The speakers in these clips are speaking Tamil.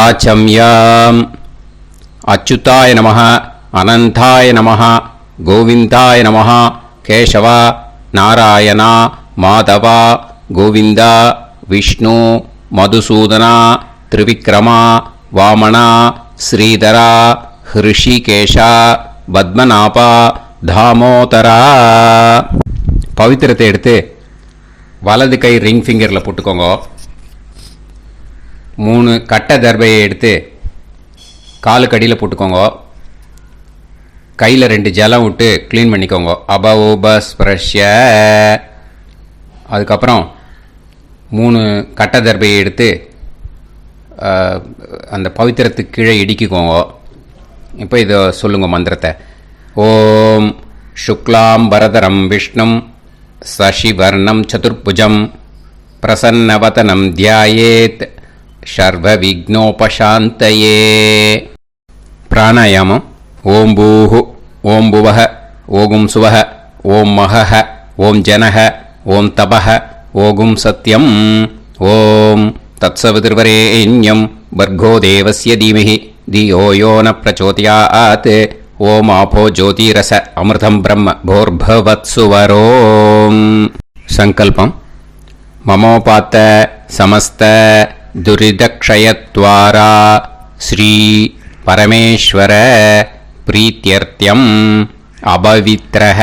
ஆச்சம்யாம். அச்சுதாய நமः, அனந்தாய நமः, கோவிந்தாய நமः, கேசவா, நாராயணா, மாதவா, கோவிந்தா, விஷ்ணு, மதுசூதனா, திரிவிக்ரமா, வாமனா, ஸ்ரீதரா, ஹிருஷிகேஷா, பத்மநாபா, தாமோதரா. பவித்திரத்தை எடுத்து வலது கை ரிங் ஃபிங்கரில் போட்டுக்கோங்க. 3 கட்டை தர்பையை எடுத்து காலுக்கடியில் போட்டுக்கோங்க. கையில் 2 ஜலம் விட்டு க்ளீன் பண்ணிக்கோங்க. அபவோபஸ்பிரஷ்ய. அதுக்கப்புறம் 3 கட்டை தர்பையை எடுத்து அந்த பவித்திரத்துக்கு கீழே இடிக்கிக்கோங்க. இப்போ இதை சொல்லுங்க மந்திரத்தை. ஓம் சுக்லாம் வரதரம் விஷ்ணும் சசிவர்ணம் சதுர்புஜம் பிரசன்னவதனம் தியாயேத் சர்வ விக்னோபசாந்தயே. பிராணாயாமம். ஓம் பூஹு, ஓம் புவஹ, ஓகும் சுவஹ, ஓம் மஹஹ, ஓம் ஜனஹ, ஓம் தபஹ, ஓகும் சத்யம். ஓம் தத்சவிதுர்வரேண்யம் பர்கோ தேவஸ்ய தீமஹி தியோ யோ ந பிரச்சோதயாத். ஓம் ஆபோ ஜோதிரச அமிர்தம் பிரம்ம போர்பவத்சுவரோம். சங்கல்பம். மமோபாத்த சமஸ்த துரிதக்ஷயத்வாரா ஸ்ரீ பரமேஸ்வர பிரீத்யர்த்தியம் அபவித்ரஹ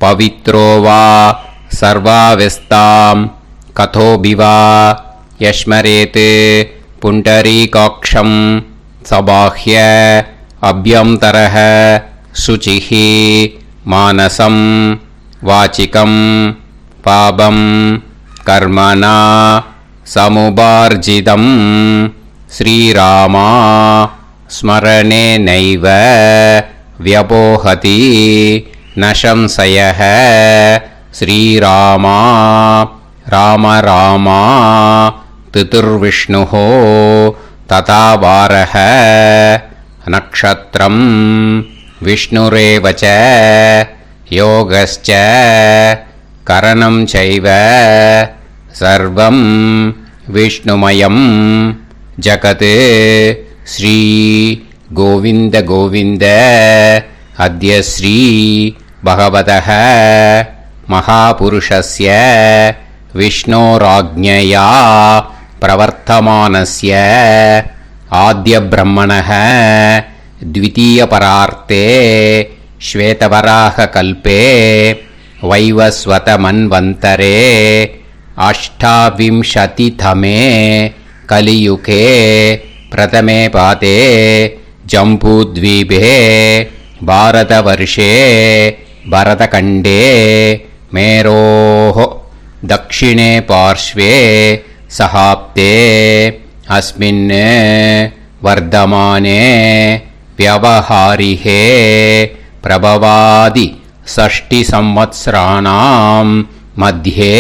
பவித்ரோ வா சர்வாவஸ்தாம் கதோபிவா யஸ்மரேத் புண்டரீகாக்ஷம் சபாஹ்ய அப்யந்தரஹ சுசிஹி மானசம் வாச்சிகம் பாபம் கர்மணா சமுபார்ஜிதம் ஸ்ரீராமா ஸ்மரணேனைவ வ்யபோஹதி நசம்சயஹ. ஸ்ரீராமா ராம ராமா திதிர்விஷ்ணுஹோ ததா வாரஹ. நக்ஷத்ரம் விஷ்ணுரேவச யோகஸ்ச கரணம் சைவ சர்வம் விஷ்ணுமயம் ஜகத். ஸ்ரீ கோவிந்த கோவிந்த அத்ய ஸ்ரீ பகவதः மகாபுருஷஸ்ய விஷ்ணோராஜ்ஞயா பிரவர்த்தமானஸ்ய ஆத்ய பிரம்மணः த்விதீயபரார்த்தே ஸ்வேதவராக கல்பே வைவஸ்வத மன்வந்தரே அஷ்டாவிம்சதிதமே கலியுகே பிரதமே பாதே ஜம்பூத்வீபே பாரதவர்ஷே பரதகண்டே மேரோः தக்ஷிணே பார்ஷ்வே சஹாப்தே அஸ்மின் வர்தமானே व्यवहारिहे प्रभवादि षष्टि संवत्सराणां मध्ये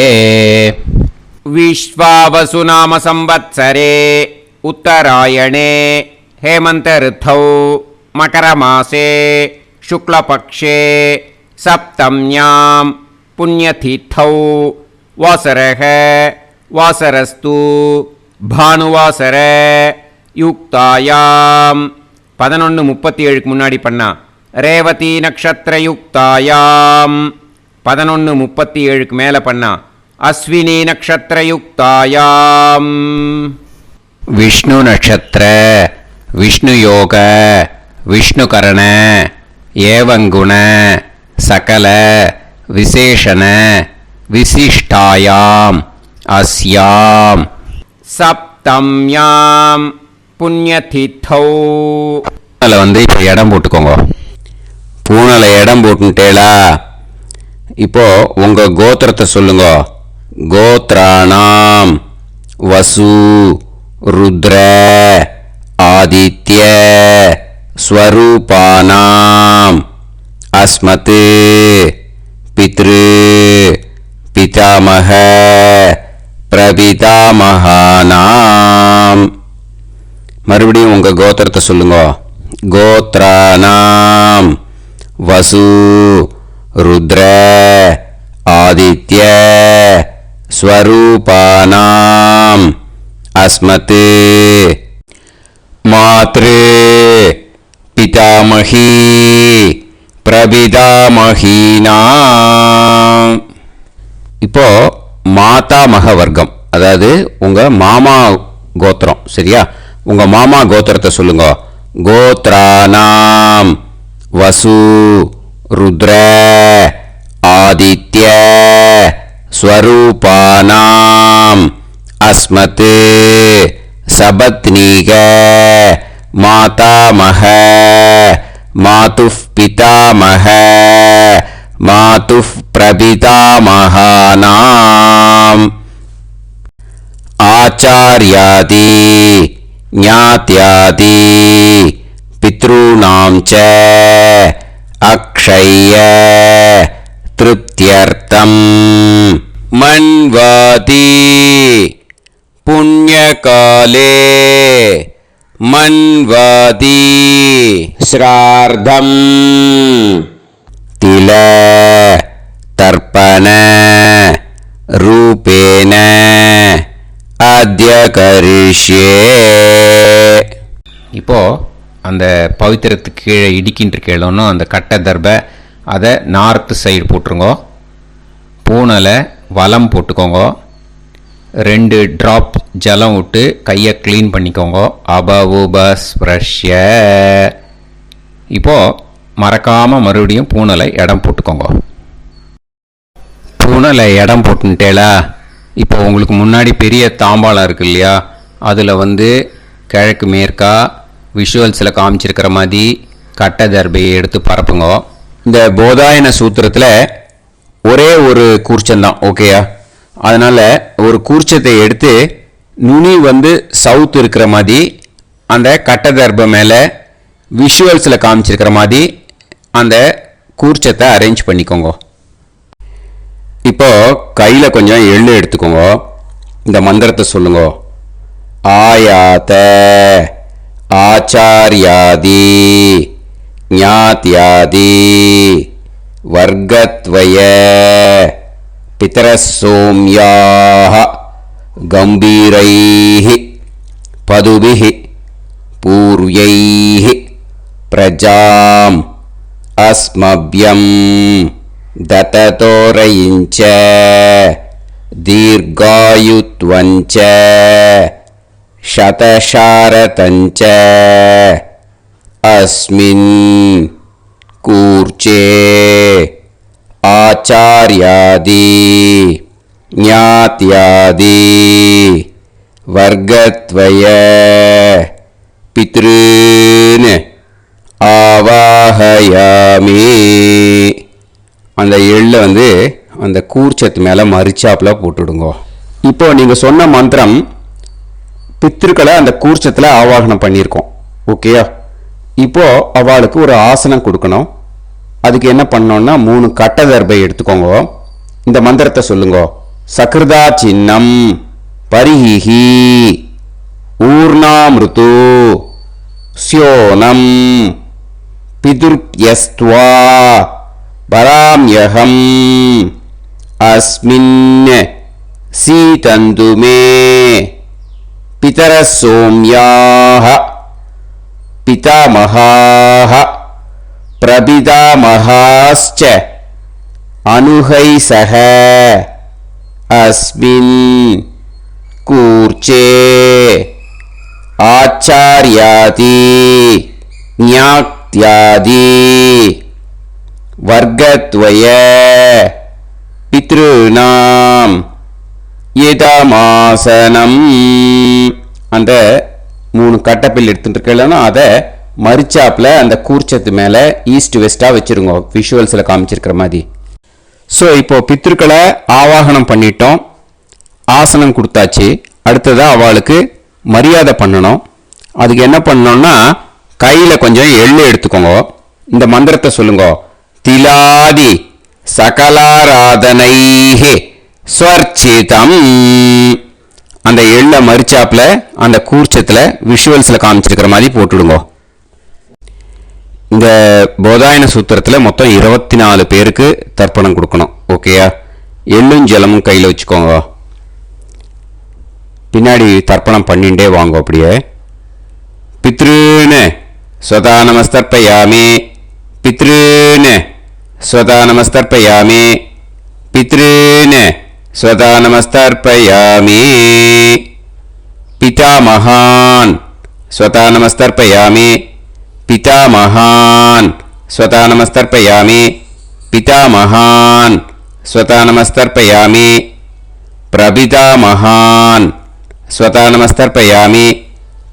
विश्वावसु नाम संवत्सरे उत्तरायणे हेमंत ऋतौ मकरमासे शुक्लपक्षे सप्तम्यां पुण्यतिथौ वासरः वासरस्तु भानुवासर युक्तायां 11:37 முன்னாடி பண்ணா. ரேவதி நக்ஷத்திர யுக்தாயாம் 11:37 மேலே பண்ணா. அஸ்வினி நக்ஷத்திர யுக்தாயாம். விஷ்ணு நட்சத்திர விஷ்ணு யோக விஷ்ணுகரண ஏவங்குண சகல விசேஷண விசிஷ்டாயாம் அஸ்யாம் சப்தம்யாம் புண்ணியதிதௌ. பூனலை இப்போ இடம் போட்டுக்கோங்க. பூனலை இடம் போட்டுட்டேலா. இப்போ உங்க கோத்திரத்தை சொல்லுங்க. கோத்ராணாம் வசு ருத்ர ஆதித்ய ஸ்வரூபானாம் அஸ்மத் பித்ரு பிதாமக பிரபிதாமகானாம். மறுபடியும் உங்க கோத்திரத்தை சொல்லுங்க. கோத்ராணாம் வசு ருத்ர ஆதித்ய ஸ்வரூபானாம் அஸ்மத் மாத்ரு பிதாமகி பிரபிதாமகீனா. இப்போ மாதாமக வர்க்கம், அதாவது உங்க மாமா கோத்திரம். சரியா? உங்க மாமா கோத்திரத்தை சொல்லுங்க. கோத்ரானாம் வசு ருத்ர ஆதித்ய ஸ்வரூபானாம் அஸ்மத் சபத்னீக மாதாமக மாதுஃப் பிதாமக மாதுஃப் பிரபிதாமகானாம் ஆச்சார்யாதி ஞாத்யாதி பித்ருணாம் ச அக்ஷய திருப்தியர்த்தம் மன்வாதி புண்ணியகாலே மன்வாதி ஸ்ரார்த்தம் தில தர்ப்பண ரூபேன அத்ய கரிஷ்யே. இப்போ அந்த பவித்திரத்துக்கு கீழே இடிக்கின்ற கேளோன்னு அந்த கட்டை தர்பை அதை நார்த்து சைடு போட்டுருங்க. பூனலை வலம் போட்டுக்கோங்க. 2 ட்ராப் ஜலம் விட்டு கையை க்ளீன் பண்ணிக்கோங்க. அபவுபஸ்ப்ரஷ்ய. இப்போது மறக்காமல் மறுபடியும் பூனலை இடம் போட்டுக்கோங்க. பூனலை இடம் போட்டுட்டேலா. இப்போ உங்களுக்கு முன்னாடி பெரிய தாம்பாளம் இருக்கு இல்லையா, அதில் கிழக்கு மேற்கா விஷுவல்ஸில் காமிச்சிருக்கிற மாதிரி கட்டை தர்பையை எடுத்து பரப்புங்க. இந்த போதாயன சூத்திரத்தில் ஒரே ஒரு கூர்ச்சந்தான். ஓகேயா? அதனால் ஒரு கூர்ச்சத்தை எடுத்து நுனி சவுத் இருக்கிற மாதிரி அந்த கட்டை தர்பை மேலே விஷுவல்ஸில் காமிச்சிருக்கிற மாதிரி அந்த கூர்ச்சத்தை அரேஞ்ச் பண்ணிக்கோங்க. இப்போ கையில் கொஞ்சம் எள்ளு எடுத்துக்கோங்க. இந்த மந்திரத்தை சொல்லுங்க. ஆயாத ஆச்சார்யாதி ஞாத்யாதி வர்க்கத்வய பிதரசோம்யாஹ கம்பீரைஹி பதுபிஹி பூர்வைஹி பிரஜாம் அஸ்மப்யம் தததோரயிஞ்ச தீர்காயுத்வஞ்ச சதசாரதஞ்ச அஸ்மின் கூர்ச்சே ஆச்சார்யாதி ஞாத்யாதி வர்க்கத்வய பித்ருன் ஆவாஹயாமி. அந்த எள்ளை அந்த கூர்ச்சத்து மேலே மரிச்சாப்பில் போட்டுடுங்க. இப்போ நீங்கள் சொன்ன மந்திரம் பித்ருக்களை அந்த கூர்ச்சத்தில் ஆவாகனம் பண்ணியிருக்கோம். ஓகேயா? இப்போ அவளுக்கு ஒரு ஆசனம் கொடுக்கணும். அதுக்கு என்ன பண்ணோம்னா 3 கட்டை தர்பை எடுத்துக்கோங்க. இந்த மந்திரத்தை சொல்லுங்க. சக்ருதா சின்னம் பரிஹி ஊர்ணாமிருத்து ஸ்யோனம் பிதுர்யஸ்த்வா பராம்யகம் அஸ்மின் சீதந்துமே பிதரசோம்யாஹ பிதாமகாஹ பிரபிதாமகாஸ்ச அனுஹைசஹ அஸ்மின் கூர்ச்சே ஆச்சார்யாதி ஞாத்யாதி வர்க்கத்வய பித்ருநாம் இதமாசனம். அந்த 3 கட்டப்பில் எடுத்துட்டு இருக்கலன்னா அதை மரிச்சாப்பில் அந்த கூர்ச்சத்து மேலே ஈஸ்ட் வெஸ்ட்டாக வச்சுருங்க, விஷுவல்ஸில் காமிச்சிருக்கிற மாதிரி. ஸோ இப்போது பித்ருக்களை ஆவாகனம் பண்ணிட்டோம், ஆசனம் கொடுத்தாச்சு. அடுத்ததாக அவளுக்கு மரியாதை பண்ணணும். அதுக்கு என்ன பண்ணணும்னா கையில் கொஞ்சம் எள்ளு எடுத்துக்கோங்க. இந்த மந்திரத்தை சொல்லுங்க. திலாதி சகலாராதனைஹே ஸ்வர்ச்சிதம். அந்த எள்ளை மரிச்சாப்பில் அந்த கூர்ச்சத்தில் விஷுவல்ஸில் காமிச்சிருக்கிற மாதிரி போட்டுடுங்க. இந்த போதாயன சூத்திரத்தில் மொத்தம் 24 பேருக்கு தர்ப்பணம் கொடுக்கணும். ஓகேயா? எள்ளும் ஜலமும் கையில் வச்சுக்கோங்க. பின்னாடி தர்ப்பணம் பண்ணிகிட்டே வாங்க. அப்படியே पितॄन् स्वतः नमस्तर्पयामि पितॄन् स्वतः नमस्तर्पयामि पितॄन् स्वतः नमस्तर्पयामि पितामहान् स्वतः नमस्तर्पयामि पितामहान् स्वतः नमस्तर्पयामि पितामहान् स्वतः नमस्तर्पयामि प्रपितामहान् स्वतः नमस्तर्पयामि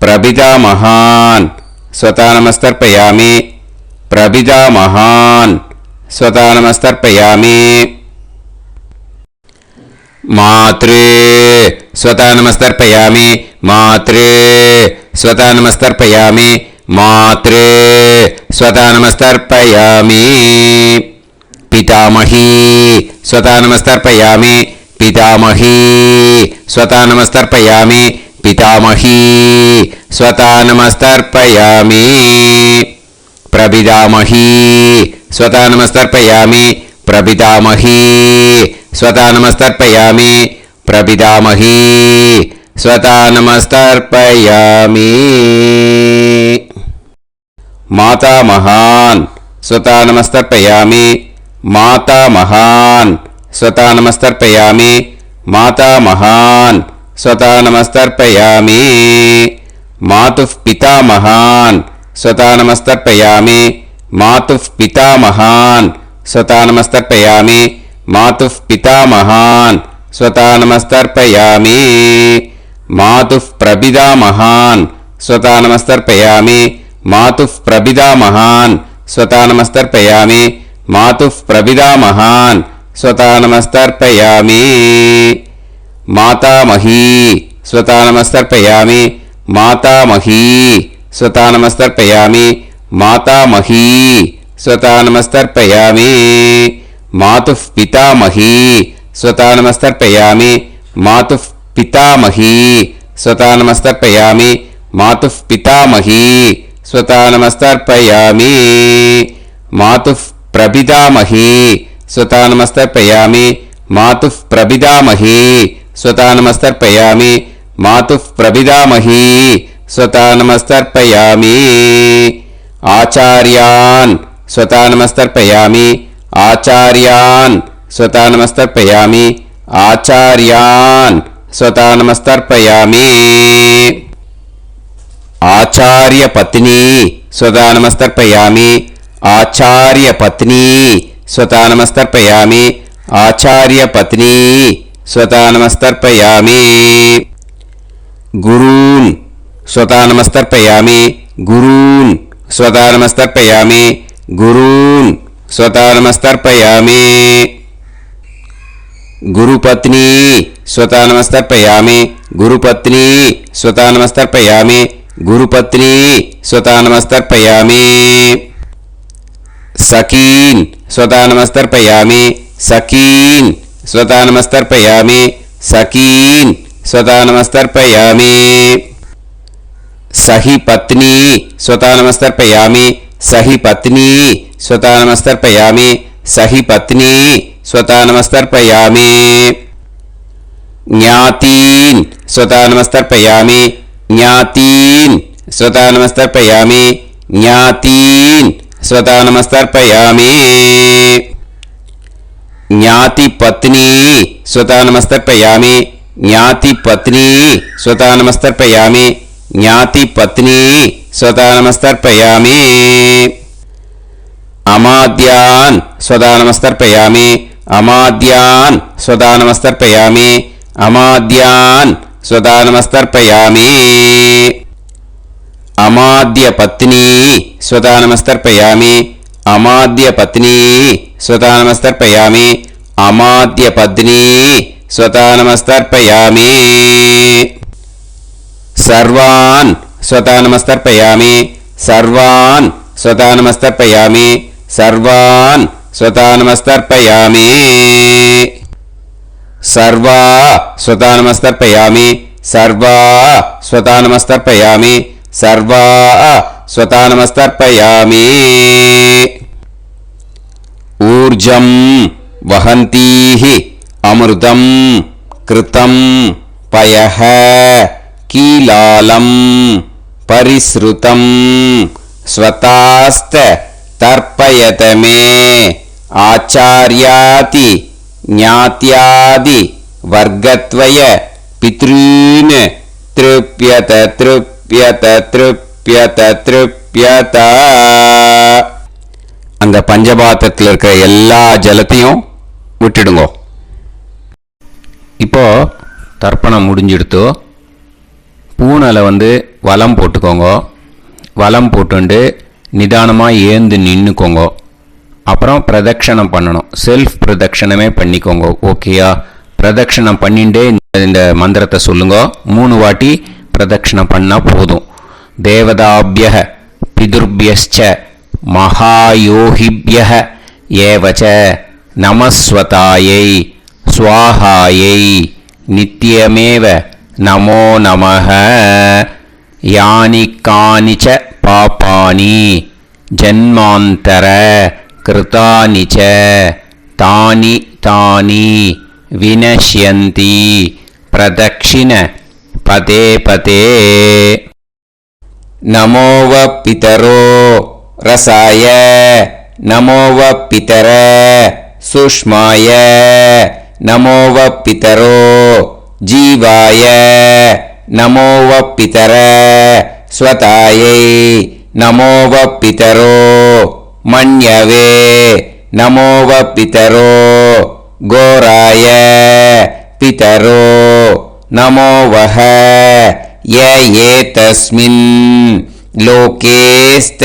प्रपितामहान् स्वतः नमस्तर्पयामि प्रपितामहान् स्वतः नमस्तर्पयामि मातृ स्वतः नमस्तर्पयामि मातृ स्वतः नमस्तर्पयामि मातृ स्वतः नमस्तर्पयामि पितामही स्वतः नमस्तर्पयामि पितामही स्वतः नमस्तर्पयामि पितामही स्वतः नमस्तर्पयामि प्रपितामही स्वतः नमस्तर्पयामि प्रपितामही स्वतः नमस्तर्पयामि प्रपितामही स्वतः नमस्तर्पयामि मातामहान् स्वतः नमस्तर्पयामि मातामहान् स्वतः नमस्तर्पयामि मातामहान् स्वतः नमस्तर्पयामि मातुः पितामहान् स्वतः नमस्तर्पयामि मातुः पितामहान् स्वतः नमस्तर्पयामि मातुः पितामहान् स्वतः नमस्तर्पयामि मातुः प्रपितामहान् स्वतः नमस्तर्पयामि मातुः प्रपितामहान् स्वतः नमस्तर्पयामि मातुः प्रपितामहान् स्वतः नमस्तर्पयामि मातामही स्वतः नमस्तर्पयामि मातामही स्वतः नमस्तर्पयामि मातामही स्वतः नमस्तर्पयामि मातुः पितामही स्वतः नमस्तर्पयामि मातुः पितामही स्वतः नमस्तर्पयामि मातुः पितामही स्वतः नमस्तर्पयामि मातुः प्रपितामही स्वतः नमस्तर्पयामि मातुः प्रपितामही स्वतः नमस्तर्पयामि मातुः प्रपितामही स्वतः नमस्तर्पयामि आचार्यान् स्वतः नमस्तर्पयामि आचार्यान् स्वतः नमस्तर्पयामि आचार्यान् स्वतः नमस्तर्पयामि आचार्यपत्नी स्वतः नमस्तर्पयामि आचार्यपत्नी स्वतः नमस्तर्पयामि आचार्यपत्नी स्वतः नमस्तर्पयामि गुरून् स्वतः नमस्तर्पयामि गुरून् स्वतः नमस्तर्पयामि गुरून् स्वतः नमस्तर्पयामि गुरुपत्नी स्वतः नमस्तर्पयामि गुरुपत्नी स्वतः नमस्तर्पयामि गुरुपत्नी स्वतः नमस्तर्पयामि सखीन् स्वतः नमस्तर्पयामि सखीन् स्वतः नमस्तर्पयामि सखीन् स्वतः नमस्तर्पयामि सही पत्नी स्वतः नमस्तर्पयामि सही पत्नी स्वतः नमस्तर्पयामि सही पत्नी स्वतः नमस्तर्पयामि ज्ञातीन् स्वतः नमस्तर्पयामि ज्ञातीन् स्वतः नमस्तर्पयामि ज्ञातीन् स्वतः नमस्तर्पयामि ज्ञातिपत्नी स्वतः नमस्तर्पयामि ज्ञातिपत्नी स्वतः नमस्तर्पयामि ज्ञातिपत्नी स्वतः नमस्तर्पयामि अमाद्यान् स्वतः नमस्तर्पयामि अमाद्यान् स्वतः नमस्तर्पयामि अमाद्यान् स्वतः नमस्तर्पयामि अमाद्यपत्नी स्वतः नमस्तर्पयामि अमाद्यपत्नी स्वतः नमस्तर्पयामि अमाद्यपत्नी स्वतः नमस्तर्पयामि सर्वान् स्वतः नमस्तर्पयामि सर्वान् स्वतः नमस्तर्पयामि सर्वान् स्वतः नमस्तर्पयामि सर्वा स्वतः नमस्तर्पयामि सर्वा स्वतः नमस्तर्पयामि सर्वा स्वतः नमस्तर्पयामि ऊर्जं वहन्तीः अमृतं कृतं पयः कीलालं பரிஸ்ருதம் ஸ்வதாஸ்த தர்ப்பயத மே ஆச்சார்யாதி ஞாத்யாதி வர்க்கத்வய பித்ருன் த்ருப்யத த்ருப்யத த்ருப்யத த்ருப்யத. அந்த பஞ்சபாத்திரத்தில் இருக்கிற எல்லா ஜலத்தையும் விட்டுடுங்க. இப்போ தர்ப்பணம் முடிஞ்சிடுத்தோ பூனலை வலம் போட்டுக்கோங்க. வலம் போட்டுண்டு நிதானமாக ஏந்து நின்றுக்கோங்க. அப்புறம் பிரதட்சணம் பண்ணணும். செல்ஃப் பிரதட்சணமே பண்ணிக்கோங்க. ஓகேயா? பிரதட்சணம் பண்ணிண்டே இந்த மந்திரத்தை சொல்லுங்க. 3 வாட்டி பிரதட்சணம் பண்ணால் போதும். தேவதாபிய பிதுர்பியஸ்ச மகாயோகிபிய ஏவச்ச நமஸ்வதாயை ஸ்வாஹாயை நித்யமேவ நமோ நமஹ. யானி கானிச்ச பாபானி ஜன்மாந்தர கிருதானிச்ச தானி தானி வினஷ்யந்தி பிரதக்ஷிண பதே பதே. நமோவ பிதரோ ரசாய நமோவ பிதர சுஷ்மாய நமோவ பிதரோ ஜீவாய நமோவ பிதர ஸ்வதாயை நமோவ பிதரோ மன்யவே நமோவ பிதரோ கோராய பிதரோ நமோவஹ. ஏதஸ்மின் லோகேஸ்த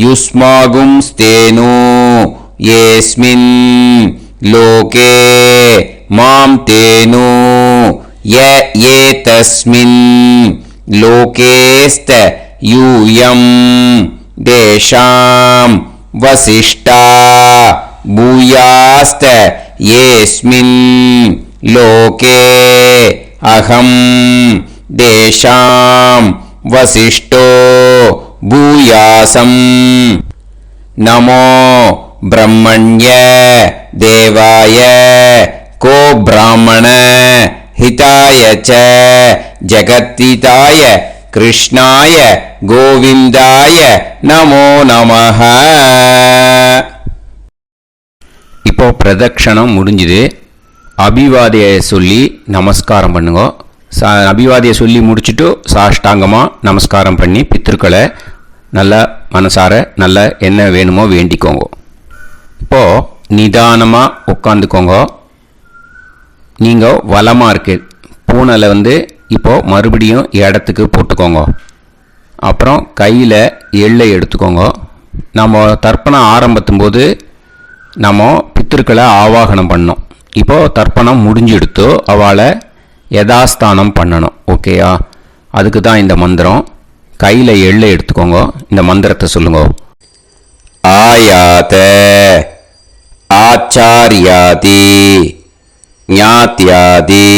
யுஸ்மாகும்ஸ்தேனு ஏஸ்மின் லோகே மாம் தேனு. ஏதஸ்மின் லோகேஸ்த யூயம் தேஷாம் வசிஷ்டா பூயாஸ்த ஏஸ்மின் லோகே அகம் தேஷாம் வசிஷ்டோ பூயாசம். நமோ பிரம்மண்ய தேவாய கோ பிராமண ஹிதாய ச ஜகத்ஹிதாய கிருஷ்ணாய கோவிந்தாய நமோ நமஹ. இப்போ பிரதட்சணம் முடிஞ்சுது. அபிவாதியை சொல்லி நமஸ்காரம் பண்ணுங்க. அபிவாதியை சொல்லி முடிச்சுட்டு சாஷ்டாங்கமாக நமஸ்காரம் பண்ணி பித்திருக்களை நல்லா மனசார நல்லா என்ன வேணுமோ வேண்டிக்கோங்க. இப்போது நிதானமாக உட்காந்துக்கோங்க. நீங்கள் வலமாக இருக்கு பூனலை இப்போது மறுபடியும் இடத்துக்கு போட்டுக்கோங்க. அப்புறம் கையில் எள்ளை எடுத்துக்கோங்க. நம்ம தர்ப்பணம் ஆரம்பத்தும் போது நம்ம பித்திருக்களை ஆவாகனம் பண்ணோம். இப்போது தர்ப்பணம் முடிஞ்செடுத்தோ அவளை யதாஸ்தானம் பண்ணணும். ஓகேயா? அதுக்கு தான் இந்த மந்திரம். கையில் எள்ளை எடுத்துக்கோங்க. இந்த மந்திரத்தை சொல்லுங்க. ஆயாத ஆச்சார்யாதி ஞாத்யாதி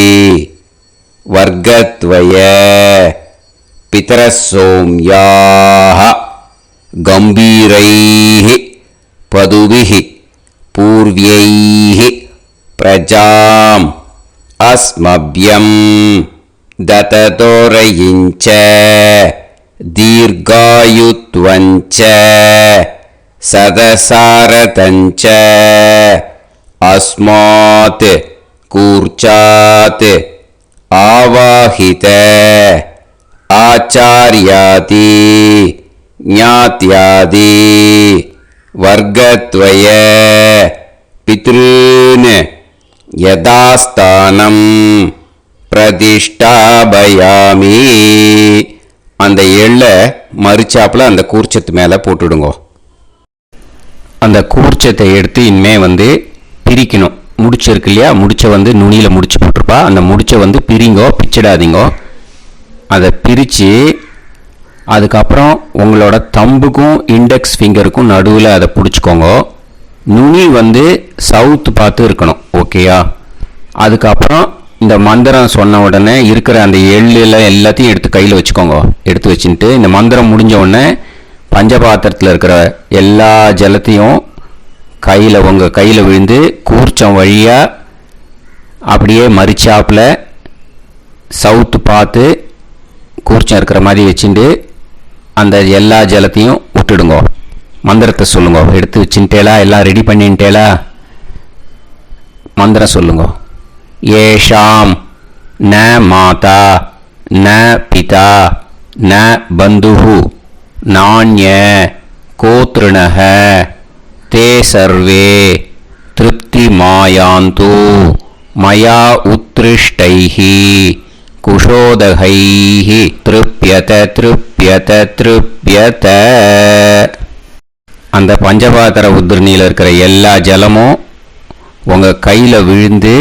வர்க்கத்வய பிதரசோம்யாஹ கம்பீரைஹி பதுவிஹி பூர்வ்யைஹி பிரஜாம் அஸ்மப்யம் தததோரயிஞ்ச தீர்காயுத்வஞ்ச சதசாரதஞ்ச அஸ்மாத் கூர்ச்சாத் ஆவாஹித ஆச்சார்யாதி ஞாத்யாதி வர்க்கத்வய பித்ருன் யதாஸ்தானம் பிரதிஷ்டாபயாமி. அந்த எள்ளை மறிச்சாப்பில் அந்த கூர்ச்சத்து மேலே போட்டுடுங்க. அந்த கூர்ச்சத்தை எடுத்து இனிமே பிரிக்கணும். முடிச்சு இருக்கு இல்லையா? முடிச்சை நுனியில் முடிச்சு போட்டிருப்பா. அந்த முடிச்சை பிரிங்கோ, பிச்சிடாதீங்கோ. அதை பிரித்து அதுக்கப்புறம் உங்களோட தம்புக்கும் இண்டெக்ஸ் ஃபிங்கருக்கும் நடுவில் அதை பிடிச்சிக்கோங்க. நுனி சவுத்து பார்த்து இருக்கணும். ஓகேயா? அதுக்கப்புறம் இந்த மந்திரம் சொன்ன உடனே இருக்கிற அந்த எள்ளில் எல்லாத்தையும் எடுத்து கையில் வச்சுக்கோங்க. எடுத்து வச்சுட்டு இந்த மந்திரம் முடிஞ்ச உடனே பஞ்சபாத்திரத்தில் இருக்கிற எல்லா ஜலத்தையும் உங்கள் கையில் விழுந்து கூர்ச்சம் வழியாக அப்படியே மறிச்சாப்பில் சவுத்து பார்த்து கூர்ச்சம் இருக்கிற மாதிரி வச்சுட்டு அந்த எல்லா ஜலத்தையும் விட்டுடுங்கோ. மந்திரத்தை சொல்லுங்க. எடுத்து வச்சுட்டேலா? எல்லாம் ரெடி பண்ணிட்டேலா? மந்திரம் சொல்லுங்க. ஏஷாம் ந மாதா ந பிதா ந பந்துஹு நாண்ய கோத்ருணஹ தே சர்வே திருப்தி மாயாந்து மயா உத்ருஷ்டைஹி குஷோதகைஹி திருப்யத திருப்யத திருப்யத. அந்த பஞ்சபாத்திர உத்ரணியில் இருக்கிற எல்லா ஜலமும் உங்கள் கையில் விழுந்து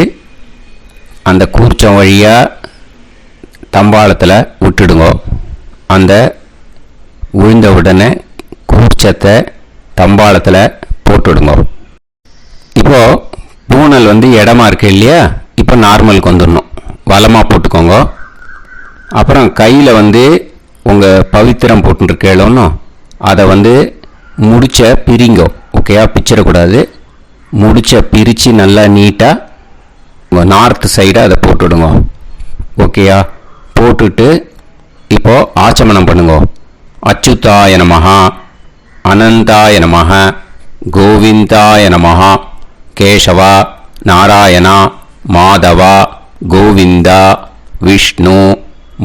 அந்த கூர்ச்சம் வழியாக தம்பாளத்தில் விட்டுடுங்க. அந்த விழுந்த உடனே கூர்ச்சத்தை தம்பாளத்தில் போட்டுடுங்க. இப்போது பூனல் இடமா இருக்கு இல்லையா? இப்போ நார்மலுக்கு வந்துடணும். வலமாக போட்டுக்கோங்க. அப்புறம் கையில் உங்கள் பவித்திரம் போட்டுருக்கேளோன்னு அதை முடிச்ச பிரிங்கோ. ஓகேயா? பிச்சிடக்கூடாது. முடிச்ச பிரித்து நல்லா நீட்டாக நார்த் சைடு அதை போட்டுவிடுங்க. ஓகேயா? போட்டுட்டு இப்போது ஆச்சமனம் பண்ணுங்க. அச்சுதாய நமஹ அனந்தாய நமஹ கோவிந்தாய நமஹ கேசவா நாராயணா மாதவா கோவிந்தா விஷ்ணு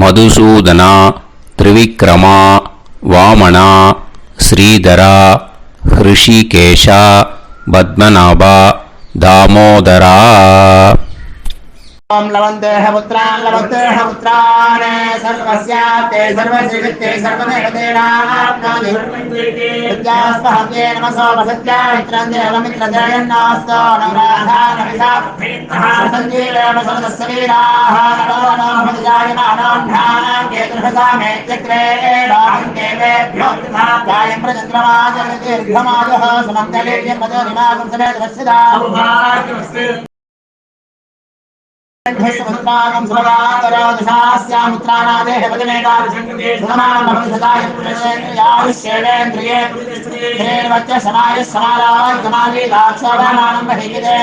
மதுசூதனா திரிவிக்ரமா வாமனா ஸ்ரீதரா ஹிருஷிகேஷா பத்மநாபா தாமோதரா. ओम लवन्तेह पुत्रान् लवन्तेह पुत्रान् सर्वस्याप्ते सर्वश्रीवित्ते सर्वदेवतेनाप्नोति विद्यास्पहव्ये नमसो वसत्या मित्रं देवमित्रजयन्नास्तो नवराधानविधा सञ्जीवेम सरदस्सवीराः नमो नमोऽजायमानोऽन्धानां केतुर्हसामेत्यग्रे बाहुं देवेभ्यो गायं प्रचन्द्रमाजर्दीर्घमायुः सुमङ्गलीर्यं मदोरिमागं समेतवस्यदा भस्मदानं सुभगातरो दशास्यामित्राणादेह वदनेकार्षङ्गते समानमसदाय पुरुषेन्द्रियायुष्येवेन्द्रिये देवच्च समाय समाराय समाली लाक्षावानानं बहिते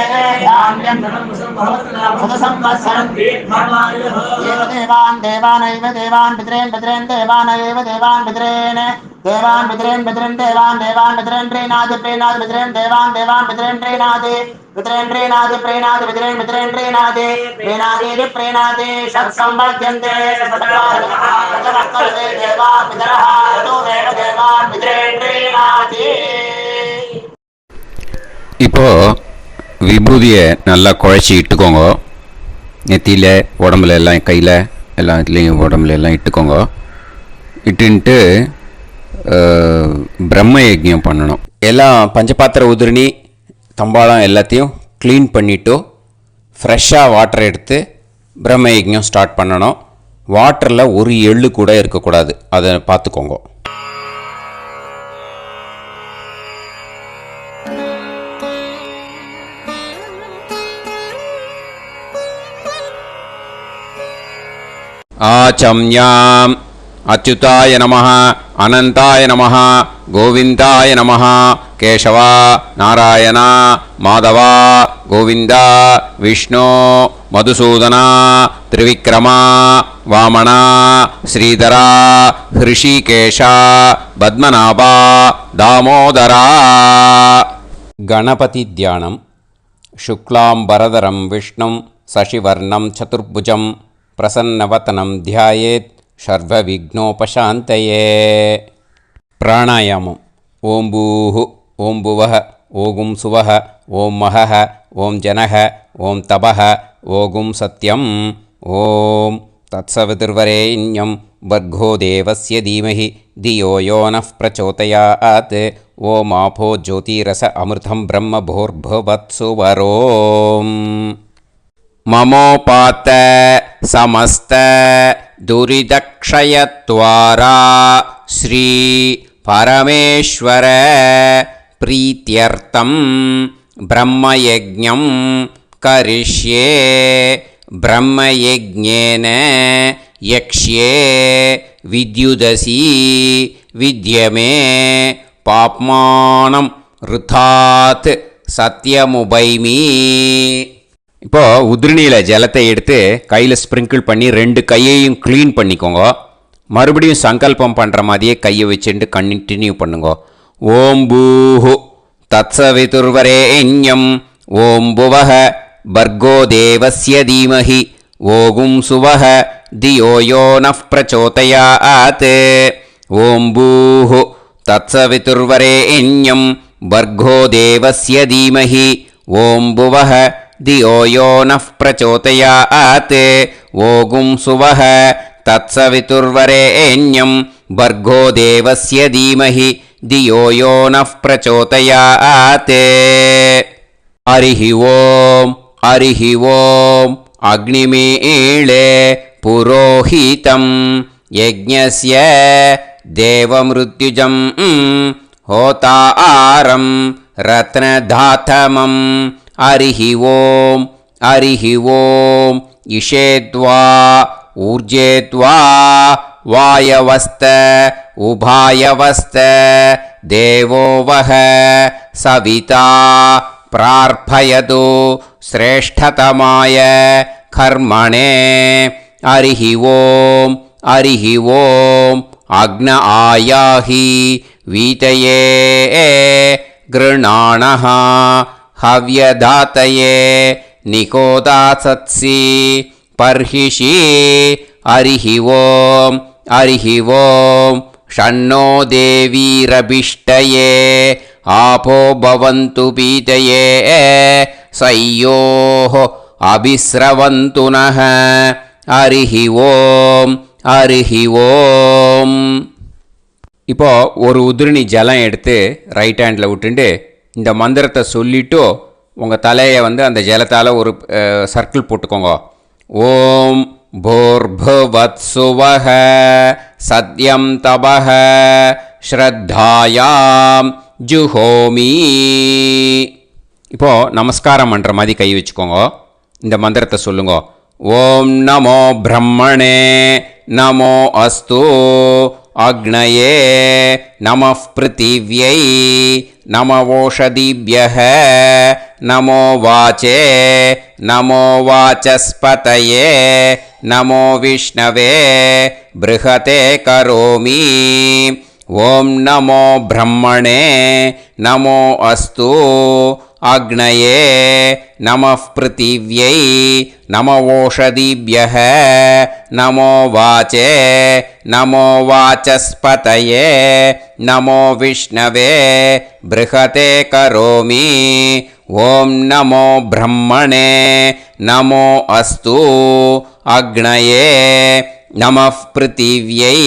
धान्यं सदसंवत्सरं दीर्घमायुः देवान् देवानैव देवान् पितॄन् पितॄन् देवानैव देवान् पितॄन् देवान् पितॄन् पितॄन् देवान् देवान् पितॄन् प्रीणाति प्रीणाति पितॄन् देवान् देवान् पितॄन् प्रीणाति पितॄन् प्रीणाति प्रीणाति पितॄन् पितॄन् प्रीणाति प्रीणाति प्रीणाति षट्संवर्ध्यन्ते सत्वार्गमहार्गमस्तरे देवा पितरः ततो देव देवान् पितॄन् प्रीणाति. இப்போ விபூதியை நல்லா குழச்சி இட்டுக்கோங்க. நெத்தியில் உடம்புல எல்லாம் கையில் எல்லாம் இதுலேயும் உடம்புல எல்லாம் இட்டுக்கோங்க. இட்டுன்ட்டு பிரம்ம யஜ்ஞம் பண்ணணும். எல்லாம் பஞ்சபாத்திர உதிரணி தம்பாளம் எல்லாத்தையும் க்ளீன் பண்ணிவிட்டு ஃப்ரெஷ்ஷாக வாட்டர் எடுத்து பிரம்ம யஜ்ஞம் ஸ்டார்ட் பண்ணணும். வாட்டரில் ஒரு எள்ளு கூட இருக்கக்கூடாது. அதை பார்த்துக்கோங்க. ஆச்சம்யாம் அச்சுதாய நமஹ அனந்தாய நமஹ கோவிந்தாய நமஹ கேசவா நாராயணா மாதவா கோவிந்தா விஷ்ணு மதுசூதனா திரிவிக்ரமா வாமனா ஸ்ரீதரா ஹிருஷிகேஷா பத்மநாபா தாமோதரா. கணபதி தியானம். சுக்லாம்பரதரம் விஷ்ணும் சசிவர்ணம் சதுர்புஜம் பிரசன்னவதனம் தியாயேத் சர்வவிக்னோபசாந்தயே. பிராணாயாமம். ஓம் பூஹு ஓம் புவஹ ஓகும் சுவஹ ஓம் மஹஹ ஓம் ஜனஹ ஓம் தபஹ ஓகும் சத்யம். ஓம் தத்சவிதுர்வரேண்யம் வர்கோ தேவஸ்ய தீமஹி தியோ யோ நः பிரச்சோதயாத். ஓம் ஆபோ ஜோதிரஸ அமிர்தம் பிரம்ம பூர்புவத்சு வரோம். மமோபாத்த சமஸ்த துரிதக்ஷயத்வாரா ஸ்ரீ பரமேஸ்வர பிரீத்யர்த்தம் பிரம்மயஜ்ஞம் கரிஷ்யே. பிரம்மயஜ்ஞேன யக்ஷ்யே வித்யுதசி வித்யமே பாப்மானம் ருதாத் சத்யமுபைமி. இப்போது உதிரணியில் ஜலத்தை எடுத்து கையில் ஸ்ப்ரிங்கிள் பண்ணி 2 கையையும் க்ளீன் பண்ணிக்கோங்க. மறுபடியும் சங்கல்பம் பண்ணுற மாதிரியே கையை வச்சுட்டு கண்டினியூ பண்ணுங்க. ஓம் பூஹு தத்சவிதுர்வரேண்யம் ஓம் புவஹ பர்கோ தேவஸ்ய தீமஹி ஓகும் சுவஹ தியோ யோ நஃப் பிரச்சோதயாத். ஓம் பூஹு தத்சவிதுர்வரேண்யம் பர்கோ தேவஸ்ய தீமஹி ஓம் புவஹ தியோ யோ நஃப் பிரச்சோதயாத். ஓகும் சுவஹ தத்சவிதுர்வரேண்யம் பர்கோ தேவஸ்ய தீமஹி தியோ யோ நஃப் பிரச்சோதயாத். ஹரிஹி ஓம் ஹரிஹி ஓம் அக்னிமீளே புரோஹிதம் யஜ்ஞஸ்ய தேவமிருத்யுஜம் ஹோதாரம் ரத்னதாத்தமம். ஹரிஹி ஓம் ஹரிஹி ஓம் இஷேத்வா ஊர்ஜேத்வா வாயவஸ்த உபாயவஸ்த தேவோ வஹ சவிதா பிரார்ப்பயது ஸ்ரேஷ்டதமாய கர்மணே. ஹரிஹி ஓம் ஹரிஹி ஓம் அக்ன ஆயாஹி வீதயே கிருணாணஹ ஹவ்யதாத்தயே நிகோதாசத்சி பர்ஹிஷி. ஹரிஹி ஓம் ஹரிஹி ஓம் ஷன்னோ தேவீரபிஷ்டயே ஆபோ பவந்து பீதயே சய்யோஹ அபிஸ்ரவந்து நஹ. ஹரிஹி ஓம் ஹரிஹி ஓம். இப்போ ஒரு உதிரணி ஜலம் எடுத்து ரைட் ஹேண்டில் விட்டுண்டு இந்த மந்திரத்தை சொல்லிவிட்டு உங்கள் தலையை அந்த ஜலத்தால் ஒரு சர்க்கிள் போட்டுக்கோங்க. ஓம் பூர்புவத்சுவஹ சத்யம் தபஹ ஸ்ரத்தாயாம் ஜுஹோமி. இப்போது நமஸ்காரம் பண்ணுற மாதிரி கை வச்சுக்கோங்க. இந்த மந்திரத்தை சொல்லுங்க. ஓம் நமோ பிரம்மணே நமோ அஸ்து அக்னயே நமः பிருத்திவ்யை நமவோஷதிभ्यः நமோ வாச்சே நமோ வாசஸ்பதயே நமோ விஷ்ணவே ப்ருஹதே கரோமி. ஓம் நமோ பிரம்மணே நமோ அஸ்து அக்னயே நமः பிருத்திவ்யை நமவோஷதிभ्यः நமோ வாச்சே நமோ வாசஸ்பதயே நமோ விஷ்ணவே ப்ருஹதே கரோமி. ஓம் நமோ பிரம்மணே நமோ அஸ்து அக்னயே நமः பிருத்திவ்யை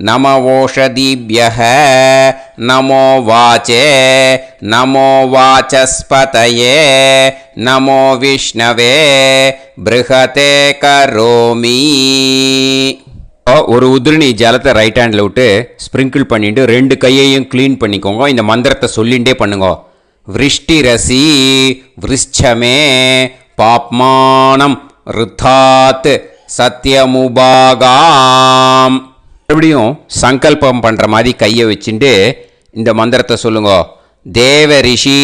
நமவோஷதிभ्यः நமோ வாச்சே நமோ வாசஸ்பதயே நமோ விஷ்ணவே ப்ருஹதே கரோமி. ஒரு உதிரணி ஜலத்தை ரைட் ஹேண்டில் விட்டு ஸ்ப்ரிங்கிள் பண்ணிட்டு ரெண்டு கையையும் க்ளீன் பண்ணிக்கோங்க. இந்த மந்திரத்தை சொல்லிகிட்டே பண்ணுங்க. விருஷ்டிரசி விருஷ்சமே பாப்மானம் ருத்தாத் சத்யமுபாகாம். மறுபடியும் சங்கல்பம் பண்ணுற மாதிரி கையை வச்சுட்டு இந்த மந்திரத்தை சொல்லுங்க. தேவ ரிஷி